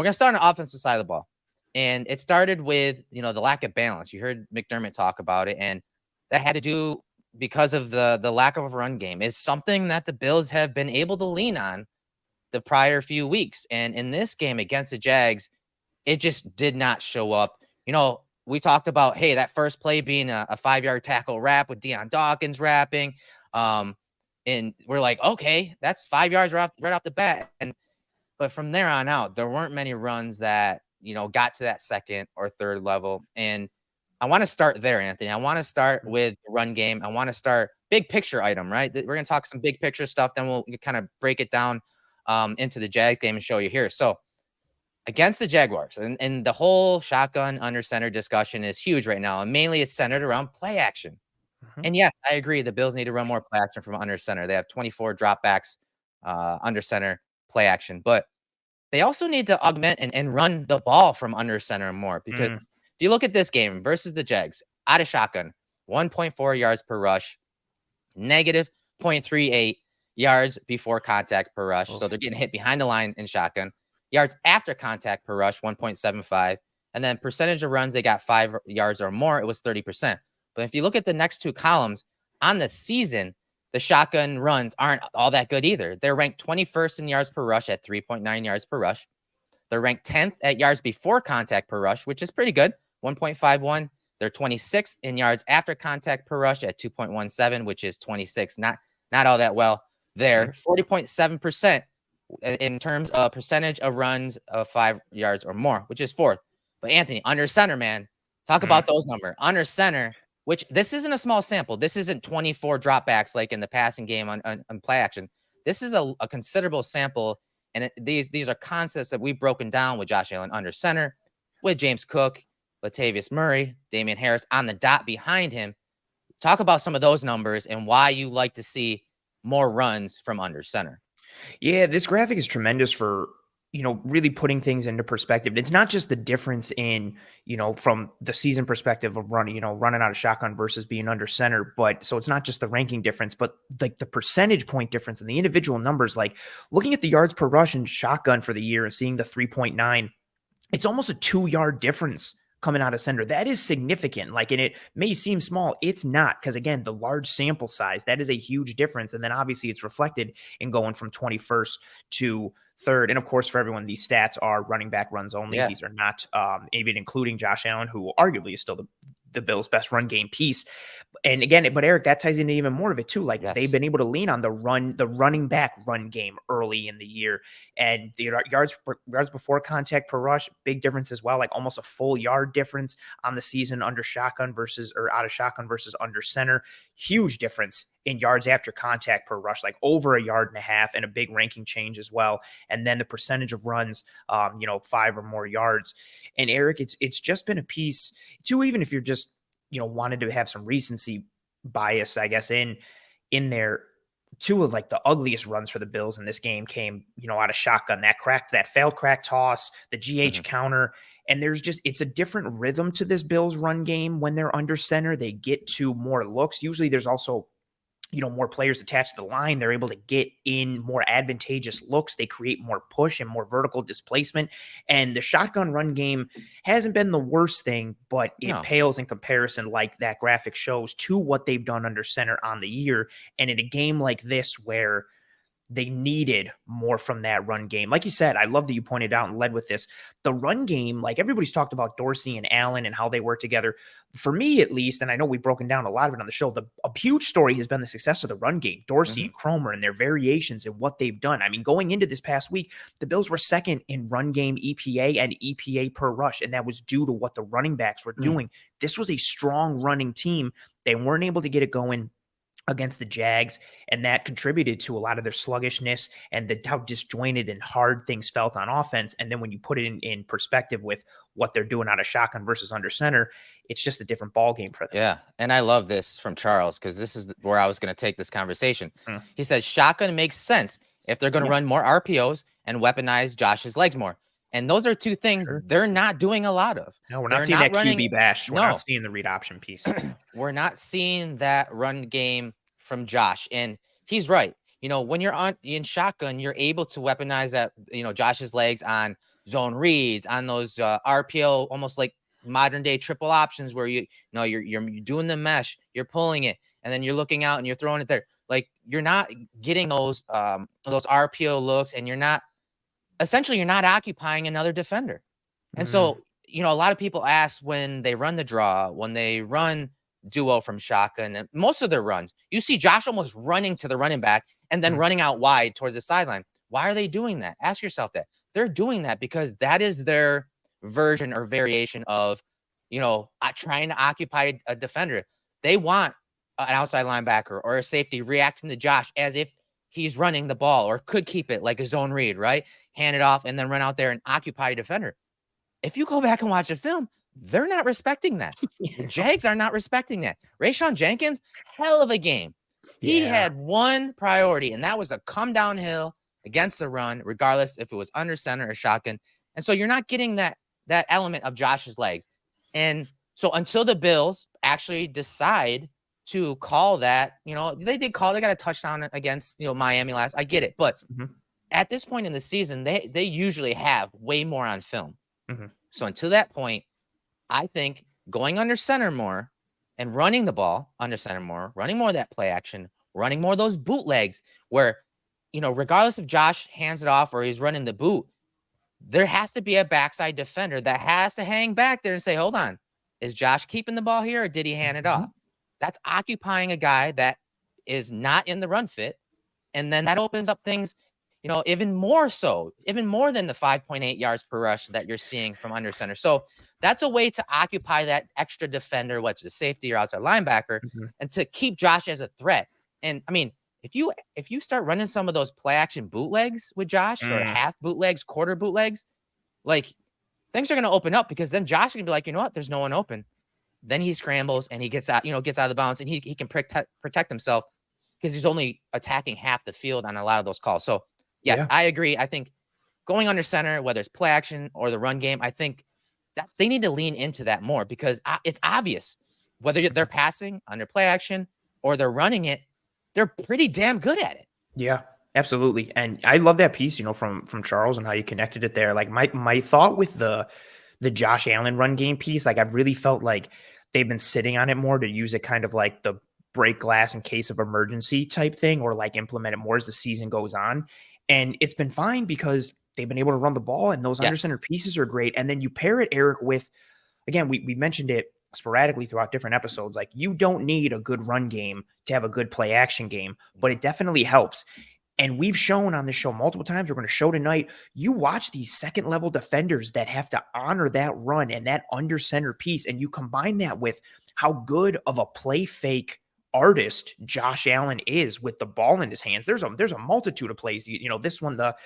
We're going to start on the offensive side of the ball. And it started with, the lack of balance. You heard McDermott talk about it, and that had to do because of the lack of a run game. It's something that the Bills have been able to lean on the prior few weeks. And in this game against the Jags, it just did not show up. We talked about, hey, that first play being a 5-yard tackle wrap with Deion Dawkins wrapping. And we're like, okay, that's 5 yards right off the bat. But from there on out, there weren't many runs that, got to that second or third level. And I want to start there, Anthony. I want to start with the run game. I want to start big picture item, right? We're going to talk some big picture stuff. Then we'll kind of break it down into the Jags game and show you here. So against the Jaguars, and the whole shotgun under center discussion is huge right now. And mainly it's centered around play action. And yes, I agree. The Bills need to run more play action from under center. They have 24 dropbacks under center play action, but they also need to augment and run the ball from under center more, because if you look at this game versus the Jags, out of shotgun, 1.4 yards per rush, negative 0.38 yards before contact per rush. So they're getting hit behind the line in shotgun. Yards after contact per rush, 1.75. And then percentage of runs they got 5 yards or more, it was 30%. But if you look at the next two columns on the season, the shotgun runs aren't all that good either. They're ranked 21st in yards per rush at 3.9 yards per rush. They're ranked 10th at yards before contact per rush, which is pretty good, 1.51. They're 26th in yards after contact per rush at 2.17, which is 26. Not all that well there. 40.7% in terms of percentage of runs of 5 yards or more, which is 4th. But Anthony, under center, man, talk about those numbers. Under center, which this isn't a small sample. This isn't 24 dropbacks like in the passing game on play action. This is a considerable sample, and these are concepts that we've broken down with Josh Allen under center, with James Cook, Latavius Murray, Damian Harris on the dot behind him. Talk about some of those numbers and why you like to see more runs from under center. Yeah, this graphic is tremendous for, really putting things into perspective. It's not just the difference in, from the season perspective of running out of shotgun versus being under center, but so it's not just the ranking difference, but like the percentage point difference and the individual numbers, like looking at the yards per rush and shotgun for the year and seeing the 3.9, it's almost a 2-yard difference coming out of center. That is significant. And it may seem small. It's not, because again, the large sample size, that is a huge difference. And then obviously it's reflected in going from 21st to 3rd. And of course, for everyone, these stats are running back runs only. Yeah. These are not even including Josh Allen, who arguably is still the Bills' best run game piece. And again, but Eric, that ties into even more of it too. They've been able to lean on the running back run game early in the year, and the yards before contact per rush, big difference as well. Like almost a full yard difference on the season under shotgun versus out of shotgun versus under center. Huge difference in yards after contact per rush, like over 1.5 yards, and a big ranking change as well. And then the percentage of runs, 5 or more yards. And Eric, it's just been a piece too, even if you're just, wanted to have some recency bias, I guess, in there. Two of like the ugliest runs for the Bills in this game came, out of shotgun, that failed crack toss, the GH counter. And it's a different rhythm to this Bills run game when they're under center. They get to more looks. Usually there's also, more players attached to the line. They're able to get in more advantageous looks. They create more push and more vertical displacement. And the shotgun run game hasn't been the worst thing, but it pales in comparison, like that graphic shows, to what they've done under center on the year. And in a game like this where they needed more from that run game. Like you said, I love that you pointed out and led with this. The run game, like everybody's talked about Dorsey and Allen and how they work together. For me, at least, and I know we've broken down a lot of it on the show, a huge story has been the success of the run game. Dorsey and Cromer and their variations and what they've done. I mean, going into this past week, the Bills were second in run game EPA and EPA per rush, and that was due to what the running backs were doing. This was a strong running team. They weren't able to get it going against the Jags, and that contributed to a lot of their sluggishness and how disjointed and hard things felt on offense. And then when you put it in perspective with what they're doing out of shotgun versus under center, it's just a different ball game for them. Yeah, and I love this from Charles, because this is where I was going to take this conversation. He says shotgun makes sense if they're going to run more RPOs and weaponize Josh's legs more. And those are two things they're not doing a lot of. No, we're not seeing that QB bash. We're not seeing the read option piece. We're not seeing that run game from Josh. And he's right. When you're in shotgun, you're able to weaponize that, Josh's legs on zone reads, on those RPO, almost like modern day triple options where you're doing the mesh, you're pulling it, and then you're looking out and you're throwing it there. Like, you're not getting those RPO looks, and you're not occupying another defender. And so, a lot of people ask when they run the draw, when they run duo from shotgun, and most of their runs, you see Josh almost running to the running back and then running out wide towards the sideline. Why are they doing that? Ask yourself that. They're doing that because that is their version or variation of, trying to occupy a defender. They want an outside linebacker or a safety reacting to Josh as if he's running the ball, or could keep it like a zone read, right? Hand it off and then run out there and occupy a defender. If you go back and watch a film, they're not respecting that. The Jags are not respecting that. Rayshawn Jenkins, hell of a game. He had one priority, and that was to come downhill against the run, regardless if it was under center or shotgun. And so you're not getting that element of Josh's legs. And so until the Bills actually decide to call that, they got a touchdown against, Miami last. I get it. But at this point in the season, they usually have way more on film. So until that point, I think going under center more and running the ball under center more, running more of that play action, running more of those bootlegs where, regardless if Josh hands it off or he's running the boot, there has to be a backside defender that has to hang back there and say, hold on, is Josh keeping the ball here or did he hand it off? That's occupying a guy that is not in the run fit. And then that opens up things, even more than the 5.8 yards per rush that you're seeing from under center. So that's a way to occupy that extra defender, whether it's a safety or outside linebacker, and to keep Josh as a threat. And I mean, if you start running some of those play action bootlegs with Josh, or half bootlegs, quarter bootlegs, like, things are going to open up, because then Josh can be like, you know what, there's no one open. Then he scrambles and he gets out of the bounds, and he can protect himself, because he's only attacking half the field on a lot of those calls. So yes, I agree. I think going under center, whether it's play action or the run game, I think that they need to lean into that more, because it's obvious whether they're passing under play action or they're running it, they're pretty damn good at it. Yeah, absolutely. And I love that piece, from Charles, and how you connected it there. Like, my thought with the Josh Allen run game piece, like, I've really felt like they've been sitting on it more to use it kind of like the break glass in case of emergency type thing, or like implement it more as the season goes on. And it's been fine because they've been able to run the ball, and those under center pieces are great. And then you pair it, Eric, with, again, we mentioned it sporadically throughout different episodes. Like, you don't need a good run game to have a good play action game, but it definitely helps. And we've shown on this show multiple times, we're going to show tonight, you watch these second level defenders that have to honor that run and that under center piece, and you combine that with how good of a play fake artist Josh Allen is with the ball in his hands. There's a multitude of plays. This one, the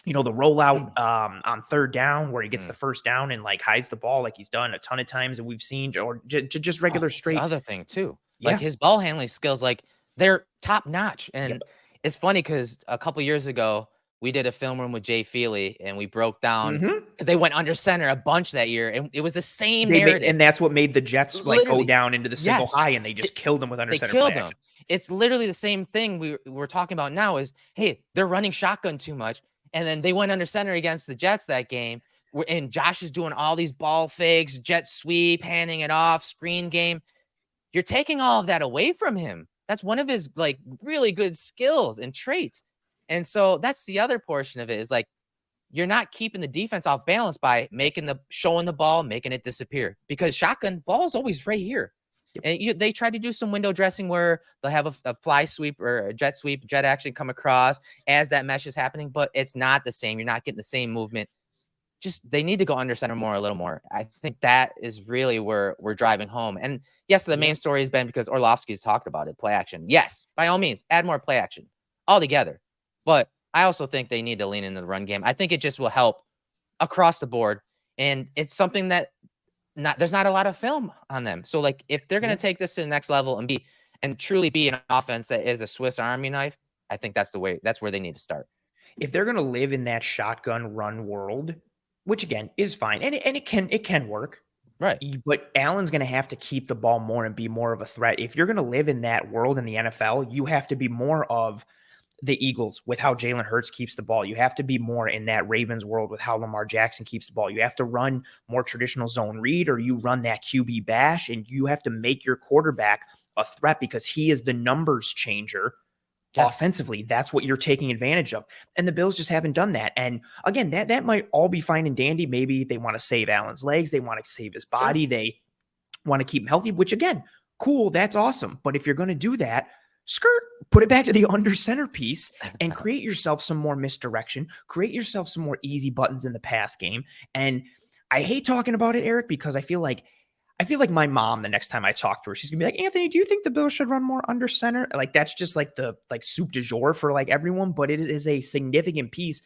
rollout on third down where he gets the first down and like hides the ball, like he's done a ton of times that we've seen, or just regular straight. The other thing too, like his ball handling skills, like, they're top notch. And it's funny because a couple years ago we did a film room with Jay Feely, and we broke down because they went under center a bunch that year, and it was the same narrative. And that's what made the Jets go down into the single high, and they just killed them with under center play action. It's literally the same thing we're talking about now. Is, hey, they're running shotgun too much. And then they went under center against the Jets that game, and Josh is doing all these ball fakes, jet sweep, handing it off, screen game. You're taking all of that away from him. That's one of his, like, really good skills and traits. And so that's the other portion of it, is like, you're not keeping the defense off balance by showing the ball, making it disappear, because shotgun ball is always right here. And they try to do some window dressing where they'll have a fly sweep or a jet sweep, jet action come across as that mesh is happening, but it's not the same. You're not getting the same movement. Just, they need to go under center a little more. I think that is really where we're driving home. And yes, the main story has been because Orlovsky's talked about it, play action. Yes, by all means, add more play action altogether. But I also think they need to lean into the run game. I think it just will help across the board. And it's something that there's not a lot of film on them. So, like, if they're going to take this to the next level and truly be an offense that is a Swiss Army knife, I think that's where they need to start. If they're going to live in that shotgun run world, which again is fine, and it can work, right? But Allen's going to have to keep the ball more and be more of a threat. If you're going to live in that world in the NFL, you have to be more of the Eagles with how Jalen Hurts keeps the ball. You have to be more in that Ravens world with how Lamar Jackson keeps the ball. You have to run more traditional zone read, or you run that QB bash, and you have to make your quarterback a threat because he is the numbers changer. Yes. Offensively, that's what you're taking advantage of. And the Bills just haven't done that. And again, that might all be fine and dandy. Maybe they want to save Allen's legs. They want to save his body. Sure. They want to keep him healthy, which again, cool. That's awesome. But if you're going to do that, put it back to the under center piece and create yourself some more misdirection, create yourself some more easy buttons in the pass game. And I hate talking about it, Eric, because I feel like my mom, the next time I talk to her, she's gonna be like, Anthony, do you think the Bills should run more under center? Like, that's just like the soup du jour for like everyone, but it is a significant piece